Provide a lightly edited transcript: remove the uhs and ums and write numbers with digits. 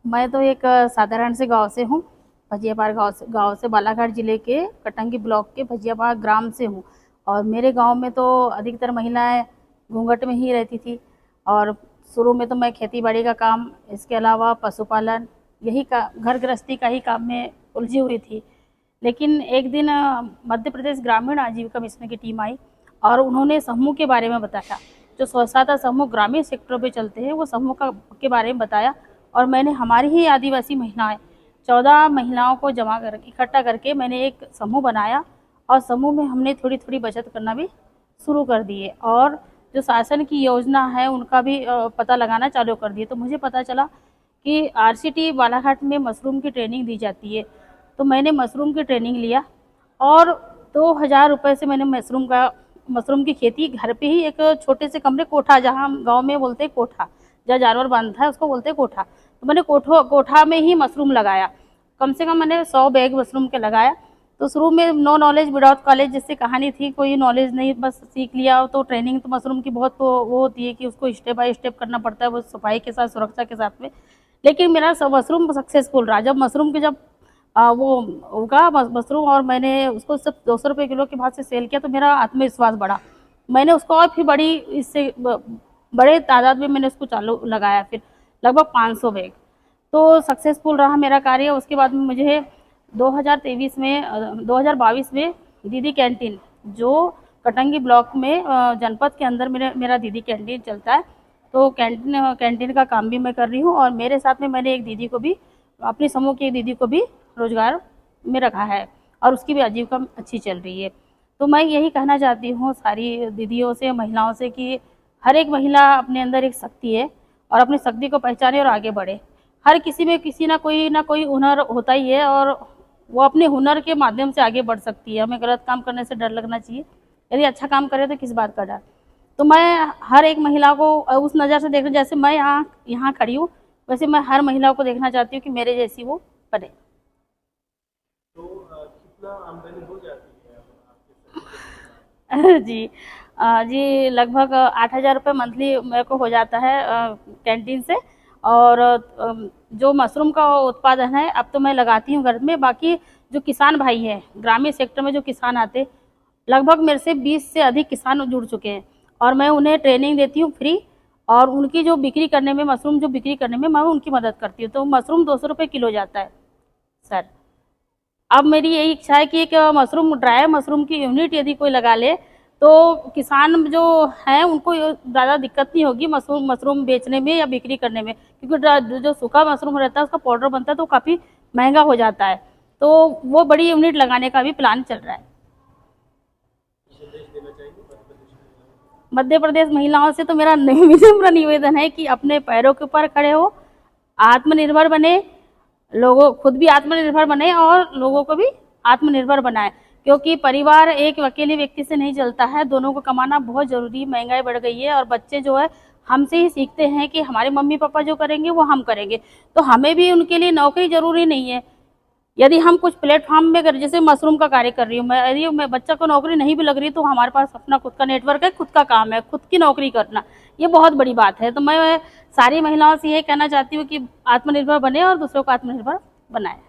मैं तो एक साधारण से गांव से हूँ। भजियापार गांव से बालाघाट जिले के कटंगी ब्लॉक के भजियापार ग्राम से हूँ। और मेरे गांव में तो अधिकतर महिलाएं घूंघट में ही रहती थी। और शुरू में तो मैं खेती बाड़ी का काम, इसके अलावा पशुपालन, यही का घर गृहस्थी का ही काम में उलझी हुई थी। लेकिन एक दिन मध्य प्रदेश ग्रामीण आजीविका मिशन की टीम आई और उन्होंने समूह के बारे में बताया। जो स्व सहायता समूह ग्रामीण सेक्टरों पे चलते हैं, वो समूह के बारे में बताया। और मैंने हमारी ही आदिवासी महिलाएं 14 महिलाओं को जमा कर इकट्ठा करके मैंने एक समूह बनाया। और समूह में हमने थोड़ी थोड़ी बचत करना भी शुरू कर दिए और जो शासन की योजना है उनका भी पता लगाना चालू कर दिए। तो मुझे पता चला कि आरसीटी बालाघाट में मशरूम की ट्रेनिंग दी जाती है। तो मैंने मशरूम की ट्रेनिंग लिया और 2000 रुपये से मैंने मशरूम की खेती घर पे ही, एक छोटे से कमरे, कोठा, जहाँ हम गाँव में बोलते हैं कोठा, जहाँ जानवर बांधता है उसको बोलते हैं कोठा। तो मैंने कोठा में ही मशरूम लगाया। कम से कम मैंने 100 बैग मशरूम के लगाया। तो शुरू में नो नॉलेज विदाउट कॉलेज जैसे कहानी थी, कोई नॉलेज नहीं, बस सीख लिया। तो ट्रेनिंग तो मशरूम की बहुत वो होती है कि उसको स्टेप बाय स्टेप करना पड़ता है, वो सफाई के साथ, सुरक्षा के साथ में। लेकिन मेरा मशरूम सक्सेसफुल रहा। जब मशरूम के जब वो उगा मशरूम और मैंने उसको सिर्फ 200 रुपये किलो के भाव से सेल किया, तो मेरा आत्मविश्वास बढ़ा। मैंने उसको और फिर बड़े तादाद में मैंने उसको चालू लगाया, फिर लगभग 500 बैग। तो सक्सेसफुल रहा मेरा कार्य। उसके बाद में मुझे 2022 में दीदी कैंटीन, जो कटंगी ब्लॉक में जनपद के अंदर मेरा दीदी कैंटीन चलता है, तो कैंटीन का काम भी मैं कर रही हूँ। और मेरे साथ में मैंने एक दीदी को भी, अपने समूह की एक दीदी को भी रोजगार में रखा है और उसकी भी आजीविका अच्छी चल रही है। तो मैं यही कहना चाहती हूँ सारी दीदियों से, महिलाओं से, कि हर एक महिला अपने अंदर एक शक्ति है और अपनी शक्ति को पहचाने और आगे बढ़े। हर किसी में किसी ना कोई हुनर होता ही है और वो अपने हुनर के माध्यम से आगे बढ़ सकती है। हमें गलत काम करने से डर लगना चाहिए, यदि अच्छा काम करे तो किस बात का डर। तो मैं हर एक महिला को उस नज़र से देख, जैसे मैं यहाँ खड़ी हूँ, वैसे मैं हर महिला को देखना चाहती हूँ कि मेरे जैसी वो बने। तो कितना आमदनी हो जाती है जी, जी लगभग 8,000 रुपये मंथली मेरे को हो जाता है कैंटीन से। और जो मशरूम का उत्पादन है, अब तो मैं लगाती हूँ घर में। बाकी जो किसान भाई हैं, ग्रामीण सेक्टर में जो किसान आते, लगभग मेरे से 20 से अधिक किसान जुड़ चुके हैं और मैं उन्हें ट्रेनिंग देती हूँ फ्री। और उनकी जो बिक्री करने में, मशरूम जो बिक्री करने में मैं उनकी मदद करती हूँ। तो मशरूम 200 रुपये किलो जाता है सर। अब मेरी यही इच्छा है कि एक मशरूम, ड्राई मशरूम की यूनिट यदि कोई लगा ले, तो किसान जो हैं उनको ज़्यादा दिक्कत नहीं होगी मशरूम मशरूम बेचने में या बिक्री करने में। क्योंकि जो सूखा मशरूम रहता है उसका पाउडर बनता है तो काफ़ी महंगा हो जाता है। तो वो बड़ी यूनिट लगाने का भी प्लान चल रहा है। संदेश देना चाहेंगे मध्य प्रदेश में? मध्य प्रदेश महिलाओं से तो मेरा विनम्र निवेदन है कि अपने पैरों के ऊपर खड़े हो, आत्मनिर्भर बने, लोगों खुद भी आत्मनिर्भर बने और लोगों को भी आत्मनिर्भर बनाए। क्योंकि परिवार एक अकेले व्यक्ति से नहीं चलता है, दोनों को कमाना बहुत जरूरी। महंगाई बढ़ गई है और बच्चे जो है हमसे ही सीखते हैं कि हमारे मम्मी पापा जो करेंगे वो हम करेंगे। तो हमें भी उनके लिए नौकरी जरूरी नहीं है। यदि हम कुछ प्लेटफॉर्म में कर, जैसे मशरूम का कार्य कर रही हूँ मैं, यदि मैं बच्चा को नौकरी नहीं भी लग रही तो हमारे पास अपना खुद का नेटवर्क है, खुद का काम है, खुद की नौकरी करना, ये बहुत बड़ी बात है। तो मैं सारी महिलाओं से ये कहना चाहती हूँ कि आत्मनिर्भर बने और दूसरों को आत्मनिर्भर बनाए।